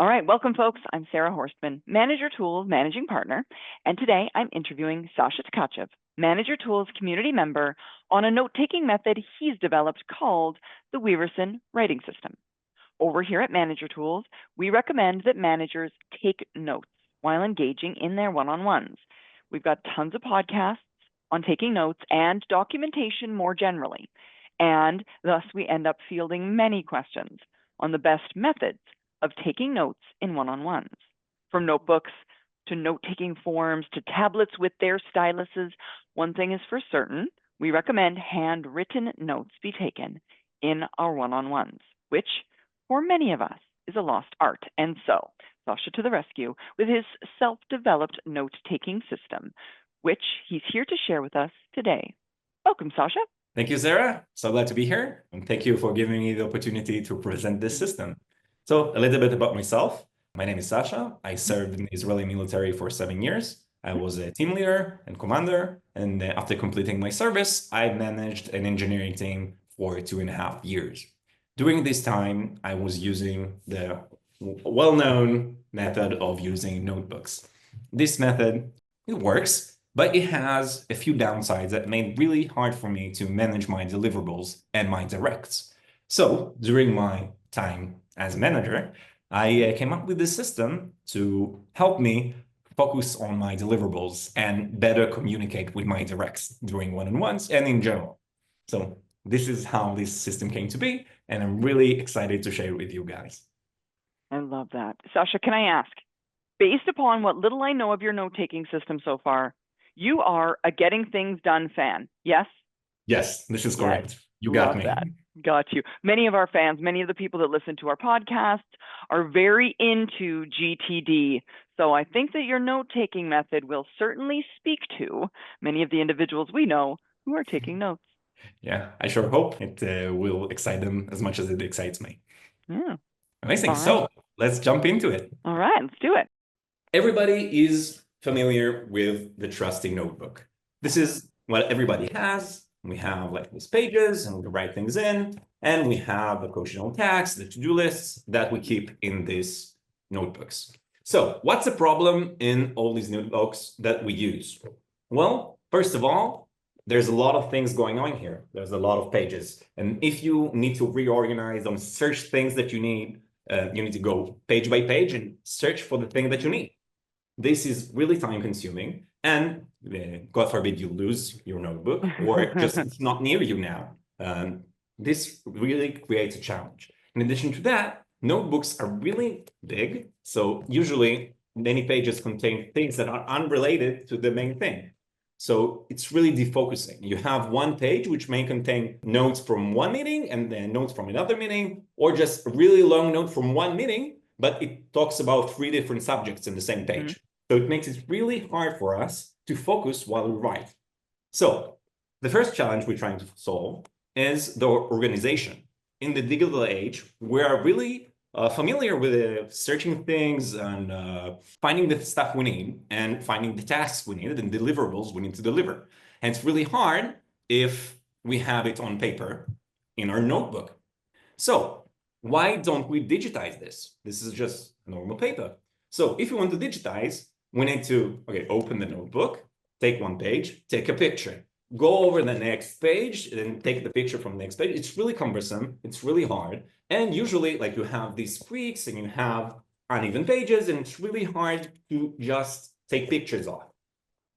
All right, welcome folks. I'm Sarah Horstman, Manager Tools Managing Partner, and today I'm interviewing Sasha Tkachev, Manager Tools community member, on a note-taking method he's developed called the Weaverson Writing System. Over here at Manager Tools, we recommend that managers take notes while engaging in their one-on-ones. We've got tons of podcasts on taking notes and documentation more generally, and thus we end up fielding many questions on the best methods of taking notes in one-on-ones. From notebooks to note-taking forms to tablets with their styluses, one thing is for certain, we recommend handwritten notes be taken in our one-on-ones, which for many of us is a lost art. And so, Sasha to the rescue with his self-developed note-taking system, which he's here to share with us today. Welcome, Sasha. Thank you, Sarah. So glad to be here. And thank you for giving me the opportunity to present this system. So a little bit about myself. My name is Sasha. I served in the Israeli military for 7 years. I was a team leader and commander. And after completing my service, I managed an engineering team for 2.5 years. During this time, I was using the well-known method of using notebooks. This method, it works, but it has a few downsides that made it really hard for me to manage my deliverables and my directs. So during my time as a manager, I came up with this system to help me focus on my deliverables and better communicate with my directs during one-on-ones and in general. So this is how this system came to be, and I'm really excited to share it with you guys. I love that. Sasha, can I ask, based upon what little I know of your note-taking system so far, you are a getting things done fan, yes? Yes, this is correct. Yes. You got me. That. Got you. Many of our fans, many of the people that listen to our podcasts are very into GTD. So I think that your note-taking method will certainly speak to many of the individuals we know who are taking notes. Yeah, I sure hope it will excite them as much as it excites me. Yeah. Amazing. So let's jump into it. All right, let's do it. Everybody is familiar with the trusty notebook. This is what everybody has. We have like these pages and we write things in, and we have the quotient tags, the to-do lists that we keep in these notebooks. So what's the problem in all these notebooks that we use? Well, first of all, there's a lot of things going on here. There's a lot of pages. And if you need to reorganize and search things that you need to go page by page and search for the thing that you need. This is really time consuming, and God forbid you lose your notebook or just it's not near you now. This really creates a challenge. In addition to that, notebooks are really big. So usually many pages contain things that are unrelated to the main thing. So it's really defocusing. You have one page which may contain notes from one meeting and then notes from another meeting, or just a really long note from one meeting, but it talks about 3 different subjects in the same page. So it makes it really hard for us to focus while we write. So the first challenge we're trying to solve is the organization. In the digital age, we are really familiar with searching things and finding the stuff we need and finding the tasks we need and deliverables we need to deliver. And it's really hard if we have it on paper in our notebook. So why don't we digitize this? This is just normal paper. So if you want to digitize, we need to open the notebook, take one page, take a picture, go over the next page and take the picture from the next page. It's really cumbersome. It's really hard. And usually like you have these creaks and you have uneven pages and it's really hard to just take pictures of.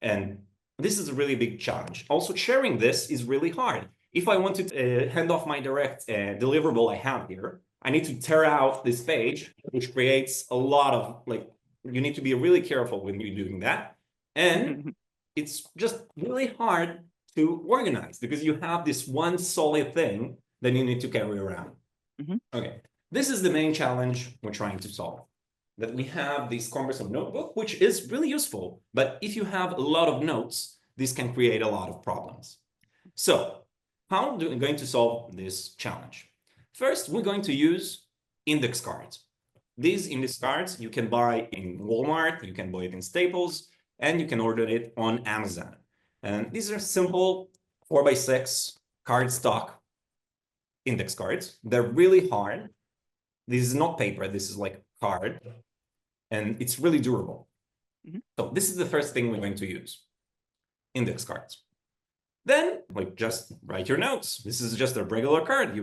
And this is a really big challenge. Also sharing this is really hard. If I want to hand off my direct deliverable I have here, I need to tear out this page, which creates a lot of you need to be really careful when you're doing that. And it's just really hard to organize because you have this one solid thing that you need to carry around. Okay, this is the main challenge we're trying to solve. That we have this cumbersome notebook, which is really useful. But if you have a lot of notes, this can create a lot of problems. So how are we going to solve this challenge? First, we're going to use index cards. These index cards you can buy in Walmart, you can buy it in Staples, and you can order it on Amazon. And these are simple 4x6 cardstock index cards. They're really hard. This is not paper. This is like card, and it's really durable. Mhm. So this is the first thing we're going to use, index cards. Then like just write your notes. This is just a regular card.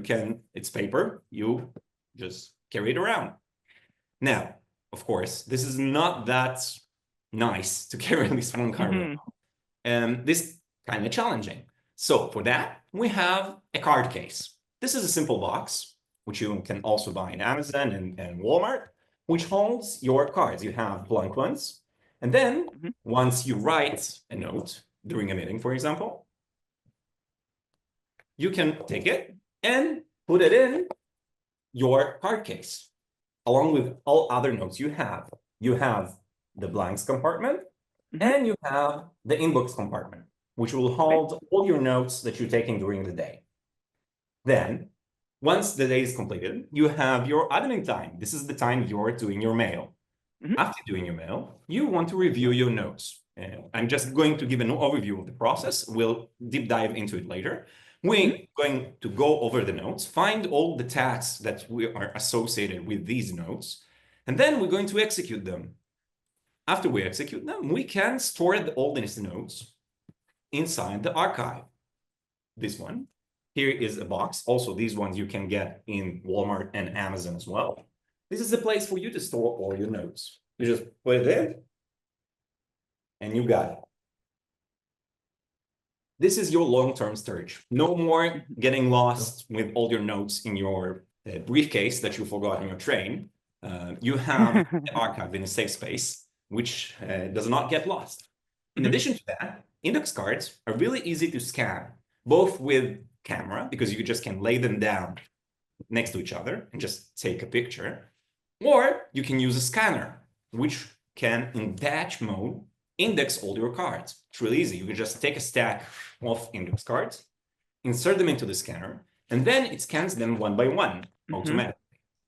It's paper, you just carry it around. Now, of course, this is not that nice to carry this one card around. And this kind of challenging. So for that, we have a card case. This is a simple box, which you can also buy in Amazon and Walmart, which holds your cards. You have blank ones. And then once you write a note during a meeting, for example, you can take it and put it in your card case, along with all other notes you have. You have the blanks compartment, and you have the inbox compartment, which will hold all your notes that you're taking during the day. Then, once the day is completed, you have your admin time. This is the time you're doing your mail. After doing your mail, you want to review your notes. I'm just going to give an overview of the process. We'll deep dive into it later. We're going to go over the notes, find all the tasks that we are associated with these notes, and then we're going to execute them. After we execute them, we can store all these notes inside the archive. This one here is a box. Also, these ones you can get in Walmart and Amazon as well. This is the place for you to store all your notes. You just put it in, and you got it. This is your long-term storage. No more getting lost with all your notes in your briefcase that you forgot on your train. You have the archive in a safe space, which does not get lost. In addition to that, index cards are really easy to scan, both with camera, because you just can lay them down next to each other and just take a picture, or you can use a scanner, which can, in batch mode, index all your cards. It's really easy. You can just take a stack of index cards, insert them into the scanner, and then it scans them one by one automatically.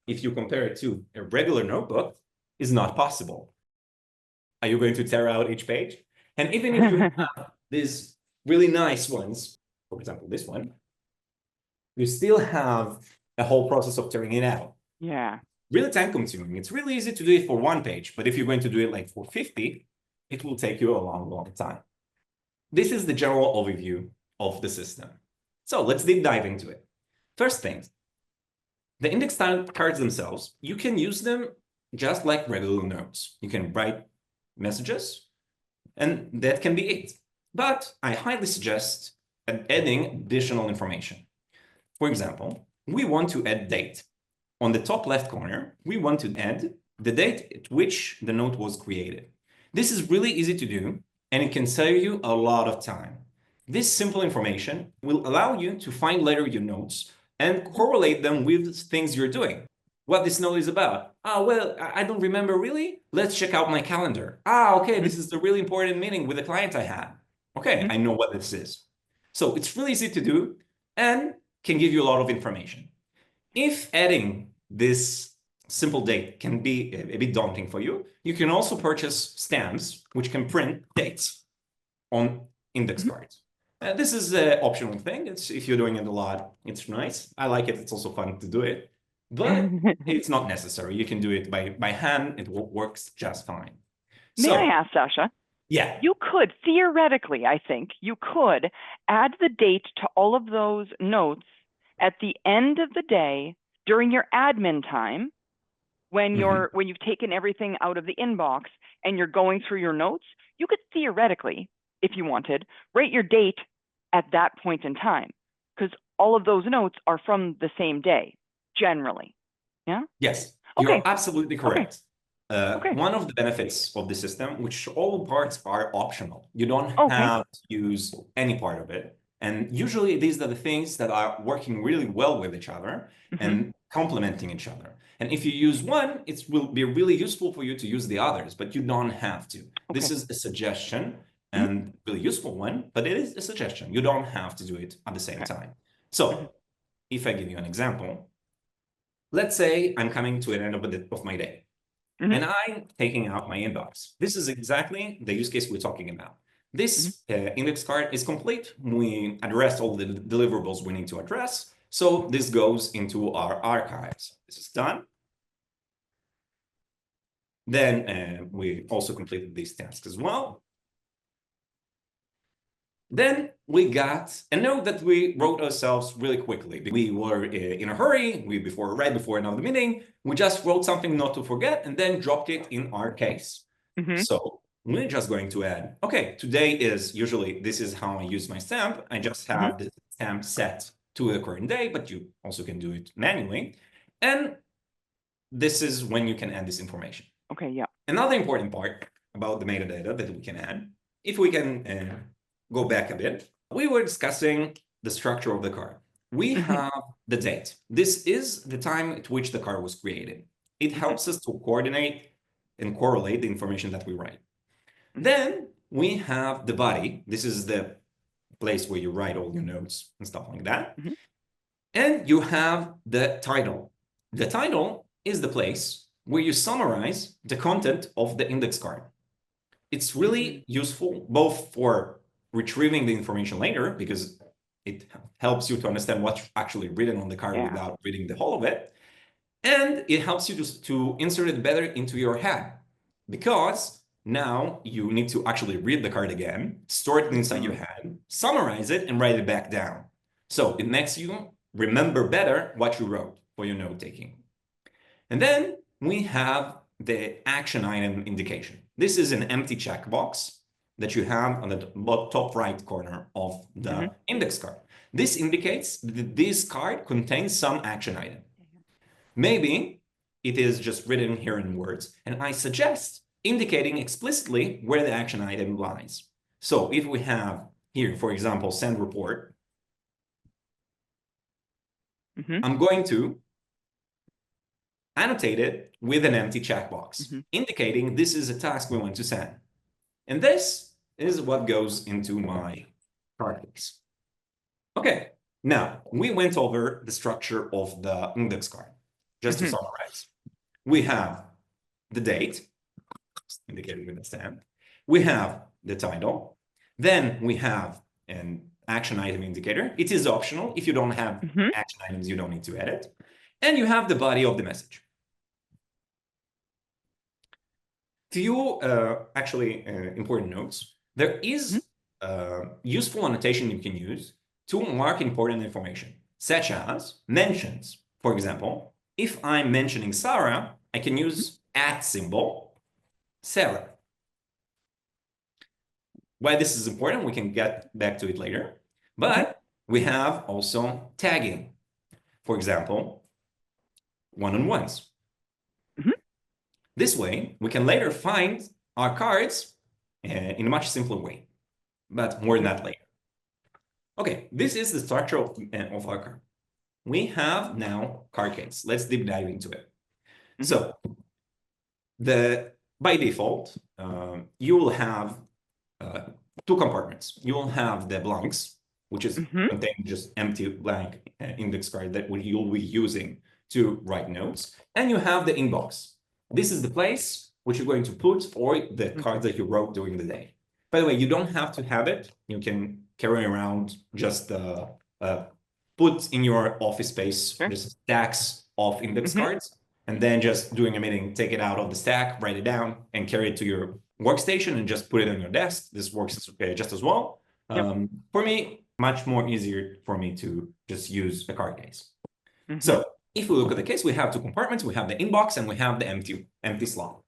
If you compare it to a regular notebook, it's not possible. Are you going to tear out each page? And even if you have these really nice ones, for example, this one, you still have a whole process of tearing it out. Yeah. Really time consuming. It's really easy to do it for one page, but if you're going to do it like for 50, it will take you a long, long time. This is the general overview of the system. So let's deep dive into it. First thing, the index cards themselves, you can use them just like regular notes. You can write messages, and that can be it. But I highly suggest adding additional information. For example, we want to add date. On the top left corner, we want to add the date at which the note was created. This is really easy to do, and it can save you a lot of time. This simple information will allow you to find later your notes and correlate them with things you're doing. What this note is about. Well, I don't remember really. Let's check out my calendar. Okay, this is the really important meeting with a client I had. Okay, I know what this is. So it's really easy to do and can give you a lot of information. If adding this simple date can be a bit daunting for you, you can also purchase stamps, which can print dates on index cards. This is an optional thing. If you're doing it a lot, it's nice. I like it. It's also fun to do it, but it's not necessary. You can do it by hand. It works just fine. May I ask, Sasha? Yeah. You could, theoretically, I think, you could add the date to all of those notes at the end of the day during your admin time, when you've taken everything out of the inbox and you're going through your notes. You could theoretically, if you wanted, write your date at that point in time, because all of those notes are from the same day, generally. Yeah? Yes, you're absolutely correct. One of the benefits of the system, which all parts are optional. You don't have to use any part of it. And usually these are the things that are working really well with each other and complementing each other. And if you use one, it will be really useful for you to use the others, but you don't have to. This is a suggestion and really useful one, but it is a suggestion. You don't have to do it at the same time. So if I give you an example, let's say I'm coming to an end of my day and I'm taking out my inbox. This is exactly the use case we're talking about. This index card is complete. We addressed all the deliverables we need to address. So this goes into our archives. This is done. Then we also completed these tasks as well. Then we got a note that we wrote ourselves really quickly. We were in a hurry, right before another meeting, we just wrote something not to forget and then dropped it in our case. So we're just going to add, okay, today is usually, this is how I use my stamp. I just have the stamp set to the current day, but you also can do it manually. And this is when you can add this information. Okay, yeah. Another important part about the metadata that we can add, if we can go back a bit, we were discussing the structure of the card. We have the date. This is the time at which the card was created. It helps us to coordinate and correlate the information that we write. Then we have the body. This is the place where you write all your notes and stuff like that. And you have the title. The title is the place where you summarize the content of the index card. It's really useful both for retrieving the information later, because it helps you to understand what's actually written on the card without reading the whole of it. And it helps you to insert it better into your head, because now you need to actually read the card again, store it inside your head, summarize it, and write it back down. So it makes you remember better what you wrote for your note taking. And then we have the action item indication. This is an empty checkbox that you have on the top right corner of the index card. This indicates that this card contains some action item. Maybe it is just written here in words, and I suggest indicating explicitly where the action item lies. So if we have here, for example, send report, I'm going to annotate it with an empty checkbox, indicating this is a task we want to send. And this is what goes into my card case. Okay, now we went over the structure of the index card. Just to summarize, we have the date, indicated with a stamp. We have the title. Then we have an action item indicator. It is optional. If you don't have action items, you don't need to edit. And you have the body of the message. Few actually important notes. There is useful annotation you can use to mark important information, such as mentions. For example, if I'm mentioning Sarah, I can use @ symbol, Sarah. Why this is important, we can get back to it later. But we have also tagging. For example, one-on-ones. This way, we can later find our cards in a much simpler way. But more than that later. Okay, this is the structure of our card. We have now card case. Let's deep dive into it. So, by default, you will have two compartments. You will have the blanks, which is contain just empty blank index card that you'll be using to write notes. And you have the inbox. This is the place which you're going to put all the cards that you wrote during the day. By the way, you don't have to have it. You can carry around just put in your office space just stacks of index cards, and then just during a meeting, take it out of the stack, write it down, and carry it to your workstation and just put it on your desk. This works just as well. For me, much more easier for me to just use a card case. So if we look at the case, we have two compartments. We have the inbox and we have the empty slot.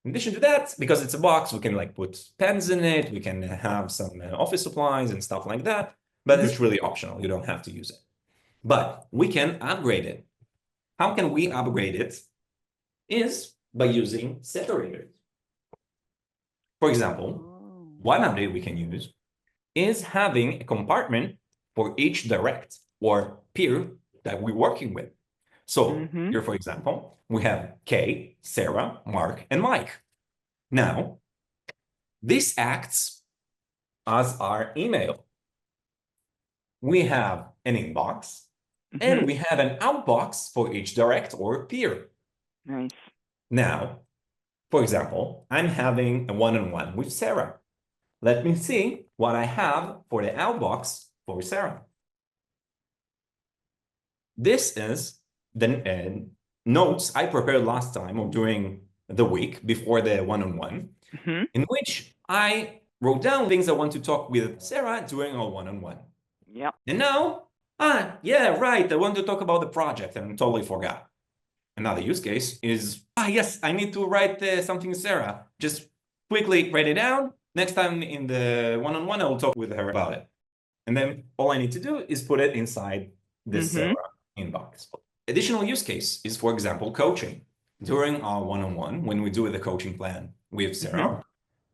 In addition to that, because it's a box, we can like put pens in it. We can have some office supplies and stuff like that. But it's really optional. You don't have to use it. But we can upgrade it. How can we upgrade it? Is by using separators. For example, one update we can use is having a compartment for each direct or peer that we're working with. So here, for example, we have Kay, Sarah, Mark, and Mike. Now, this acts as our email. We have an inbox, and we have an outbox for each direct or peer. Nice. Now, for example, I'm having a one-on-one with Sarah. Let me see what I have for the outbox for Sarah. This is the notes I prepared last time or during the week before the one-on-one, in which I wrote down things I want to talk with Sarah during our one-on-one. Yep. And now, yeah, right, I want to talk about the project and I totally forgot. Another use case is, yes, I need to write something to Sarah. Just quickly write it down. Next time in the one-on-one, I'll talk with her about it. And then all I need to do is put it inside the Sarah inbox. Additional use case is, for example, coaching. During our one-on-one, when we do the coaching plan with Sarah,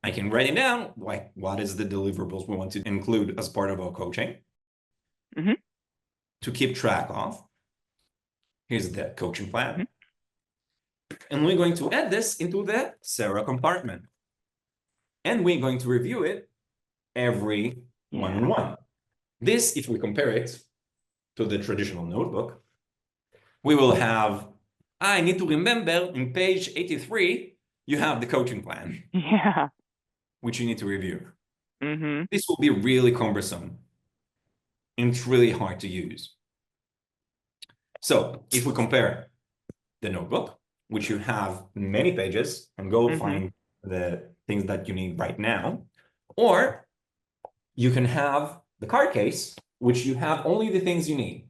I can write it down, like what is the deliverables we want to include as part of our coaching to keep track of. Here's the coaching plan. And we're going to add this into the Sarah compartment. And we're going to review it every one-on-one. This, if we compare it to the traditional notebook, we will have, I need to remember in page 83, you have the coaching plan. Yeah. Which you need to review. This will be really cumbersome. And it's really hard to use. So if we compare the notebook, which you have many pages, and go find the things that you need right now, or you can have the card case, which you have only the things you need.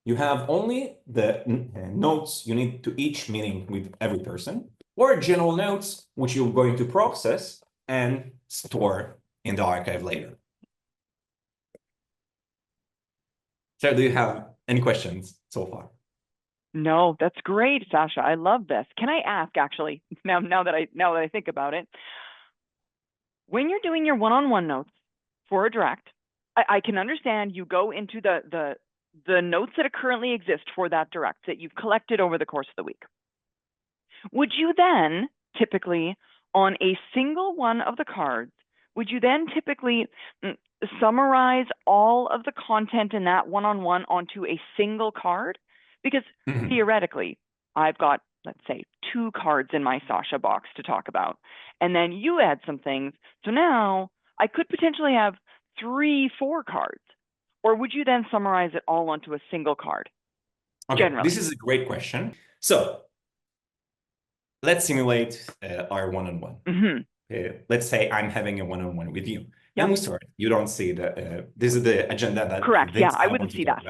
You have only the notes you need to each meeting with every person, or general notes, which you're going to process and store in the archive later. So do you have any questions so far? No, that's great, Sasha. I love this. Can I ask, actually, now that I think about it, when you're doing your one-on-one notes for a direct, I can understand you go into the notes that currently exist for that direct that you've collected over the course of the week. Would you then typically, on a single one of the cards, would you then typically summarize all of the content in that one-on-one onto a single card? Because theoretically, I've got, let's say, 2 cards in my Sasha box to talk about, and then you add some things. So now I could potentially have 3, 4 cards. Or would you then summarize it all onto a single card? Okay, generally? This is a great question. So let's simulate our one-on-one. Let's say I'm having a one-on-one with you. And we start. You don't see the, this is the agenda that Correct. Yeah, I wouldn't see that.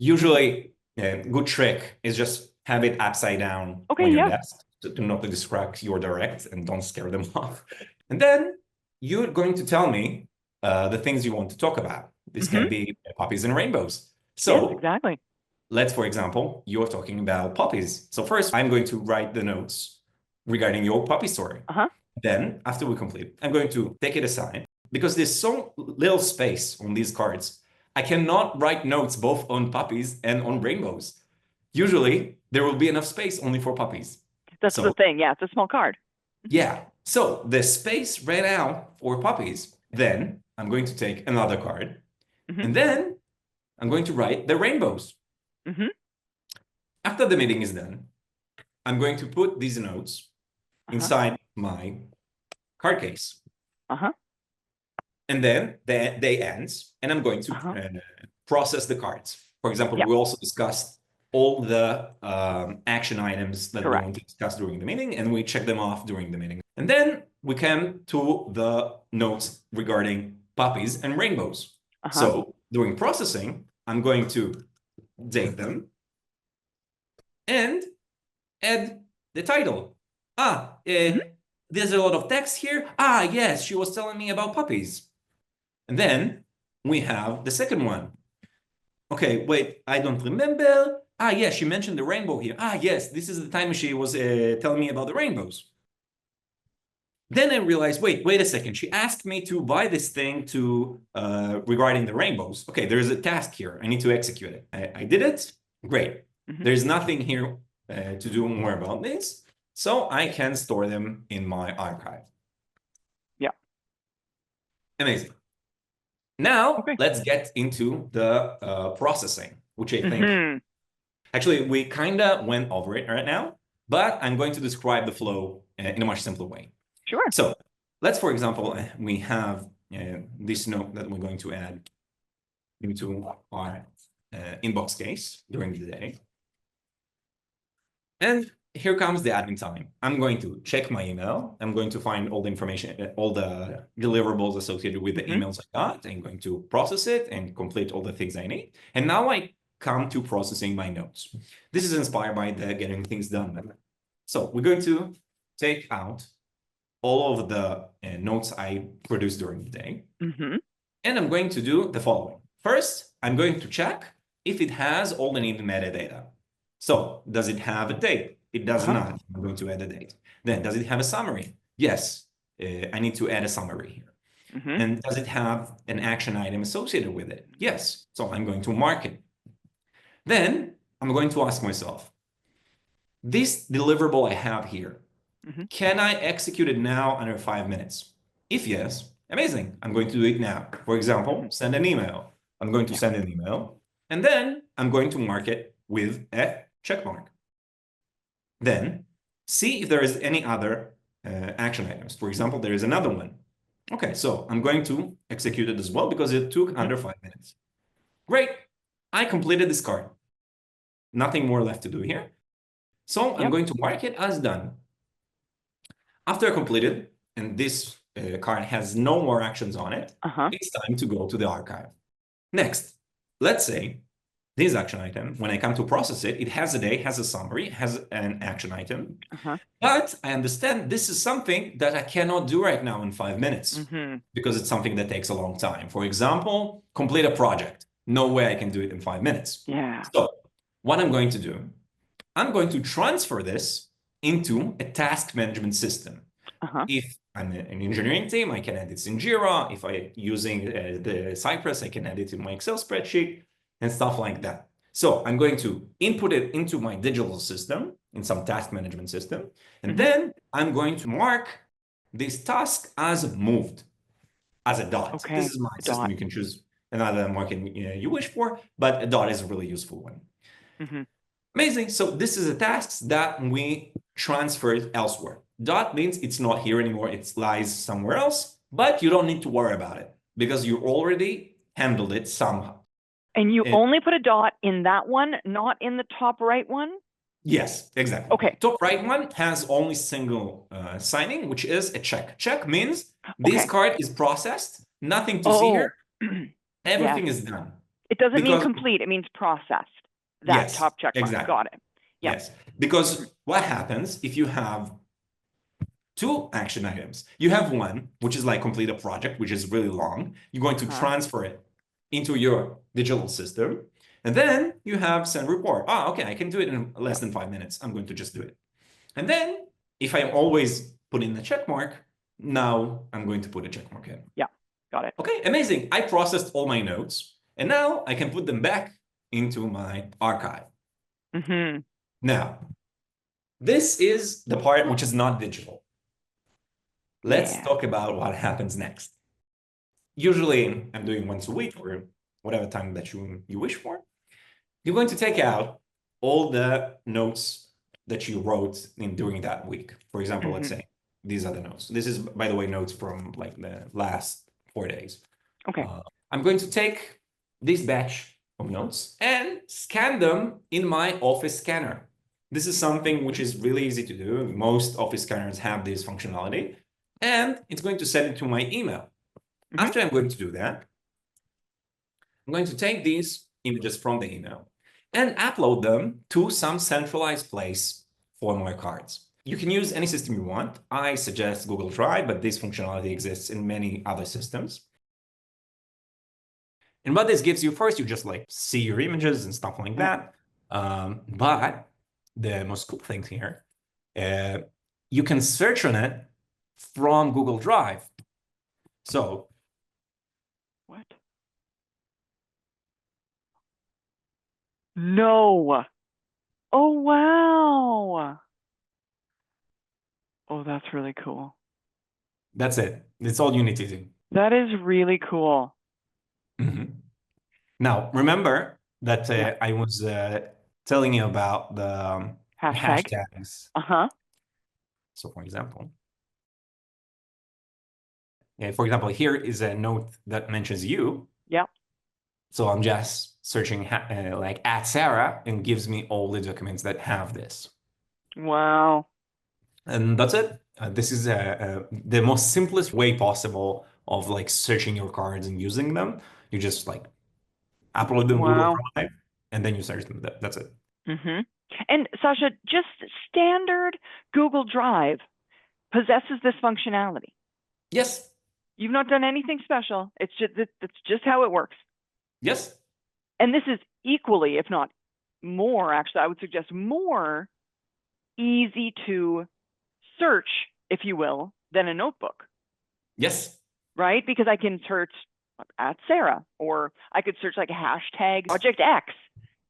Usually, a good trick is just have it upside down on your desk to not distract your direct and don't scare them off. And then you're going to tell me the things you want to talk about. This can be puppies and rainbows. So exactly. Let's, for example, you're talking about puppies. So first, I'm going to write the notes regarding your puppy story. Then, after we complete, I'm going to take it aside because there's so little space on these cards. I cannot write notes both on puppies and on rainbows. Usually, there will be enough space only for puppies. That's the thing. Yeah, it's a small card. Yeah. So the space ran out for puppies. Then I'm going to take another card. And then I'm going to write the rainbows. After the meeting is done, I'm going to put these notes inside my card case. And then the day ends, and I'm going to process the cards. For example, we also discussed all the action items that we want to discuss during the meeting, and we check them off during the meeting. And then we come to the notes regarding puppies and rainbows. So during processing, I'm going to date them and add the title. There's a lot of text here. Yes, she was telling me about puppies. And then we have the second one. Okay, wait, I don't remember. Yes, she mentioned the rainbow here. Yes, this is the time she was telling me about the rainbows. Then I realized, wait a second. She asked me to buy this thing to regarding the rainbows. Okay, there's a task here. I need to execute it. I did it. Great. There's nothing here to do more about this. So I can store them in my archive. Yeah. Amazing. Now, let's get into the processing, which I think, actually, we kind of went over it right now, but I'm going to describe the flow in a much simpler way. Sure. So let's, for example, we have this note that we're going to add into our inbox case during the day. And here comes the admin time. I'm going to check my email. I'm going to find all the information, all the deliverables associated with the emails I got. I'm going to process it and complete all the things I need. And now I come to processing my notes. This is inspired by the getting things done method. So we're going to take out all of the notes I produced during the day. And I'm going to do the following. First, I'm going to check if it has all the needed metadata. So does it have a date? It does not. I'm going to add a date. Then does it have a summary? Yes, I need to add a summary here. And does it have an action item associated with it? Yes. So I'm going to mark it. Then I'm going to ask myself, this deliverable I have here, can I execute it now under 5 minutes? If yes, amazing. I'm going to do it now. For example, send an email. I'm going to send an email, and then I'm going to mark it with a check mark. Then see if there is any other action items. For example, there is another one. Okay, so I'm going to execute it as well because it took under 5 minutes. Great. I completed this card. Nothing more left to do here. So I'm going to mark it as done. After I completed, and this card has no more actions on it, it's time to go to the archive. Next, let's say this action item, when I come to process it, it has a day, has a summary, has an action item. But I understand this is something that I cannot do right now in 5 minutes because it's something that takes a long time. For example, complete a project. No way I can do it in 5 minutes. So what I'm going to do, I'm going to transfer this into a task management system. If I'm an engineering team, I can add it in Jira. If I'm using the Cypress, I can add it in my Excel spreadsheet and stuff like that. So I'm going to input it into my digital system, in some task management system, and then I'm going to mark this task as moved, as a dot. This is my system. You can choose another marking you wish for, but a dot is a really useful one. Amazing. So this is a task that we transferred elsewhere. Dot means it's not here anymore. It lies somewhere else, but you don't need to worry about it because you already handled it somehow. And you only put a dot in that one, not in the top right one? Yes, exactly. Top right one has only single signing, which is a check. Check means this card is processed, nothing to see here. Everything is done. It doesn't mean complete, it means processed. That top check mark. Got it. Yes, because what happens if you have two action items? You have one, which is like complete a project, which is really long. You're going to transfer it into your digital system. And then you have send report. Okay, I can do it in less than 5 minutes. I'm going to just do it. And then if I always put in the check mark, now I'm going to put a check mark in. Got it. Okay, amazing. I processed all my notes. And now I can put them back into my archive. Now, this is the part which is not digital. Let's talk about what happens next. Usually, I'm doing once a week or whatever time that you wish for. You're going to take out all the notes that you wrote during that week. For example, let's say these are the notes. This is, by the way, notes from like the last 4 days. I'm going to take this batch of notes and scan them in my Office scanner. This is something which is really easy to do. Most Office scanners have this functionality, and it's going to send it to my email. After I'm going to do that, I'm going to take these images from the email and upload them to some centralized place for my cards. You can use any system you want. I suggest Google Drive, but this functionality exists in many other systems. And what this gives you, first, you just like see your images and stuff like that. But the most cool thing here, you can search on it from Google Drive. So, what? No. Oh, wow. Oh, that's really cool. That's it. That's all you need to do. That is really cool. Now, remember that I was telling you about the hashtags. So, for example, here is a note that mentions you. So I'm just searching like @Sarah and gives me all the documents that have this. Wow. And that's it. This is the most simplest way possible of like searching your cards and using them. You just like upload them to Google Wow. Drive and then you search them. That's it. Mm-hmm. And Sasha, just standard Google Drive possesses this functionality. Yes. You've not done anything special. It's just how it works. Yes. And this is equally, if not more, actually, I would suggest more easy to search, if you will, than a notebook, Yes. right? Because I can search at Sarah, or I could search like hashtag Project X,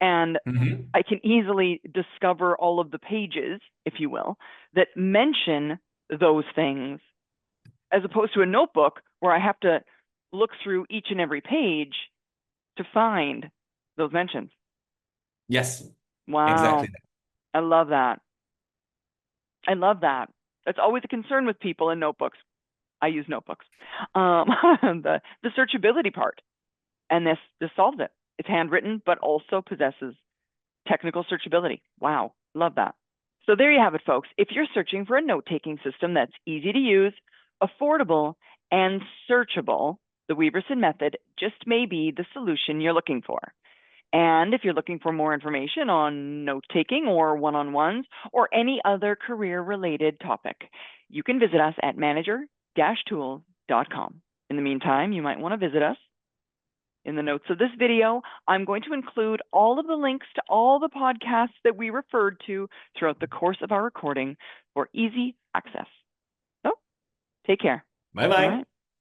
and Mhm. I can easily discover all of the pages, if you will, that mention those things, as opposed to a notebook where I have to look through each and every page to find those mentions. Yes. Wow. Exactly. I love that. I love that. That's always a concern with people in notebooks. I use notebooks. The searchability part, and this solves it. It's handwritten, but also possesses technical searchability. Wow, love that. So there you have it, folks. If you're searching for a note-taking system that's easy to use, affordable, and searchable, the Weaverson method just may be the solution you're looking for. And if you're looking for more information on note-taking or one-on-ones or any other career-related topic, you can visit us at manager-tools.com. In the meantime, you might want to visit us. In the notes of this video, I'm going to include all of the links to all the podcasts that we referred to throughout the course of our recording for easy access. So, take care. Bye All bye. right.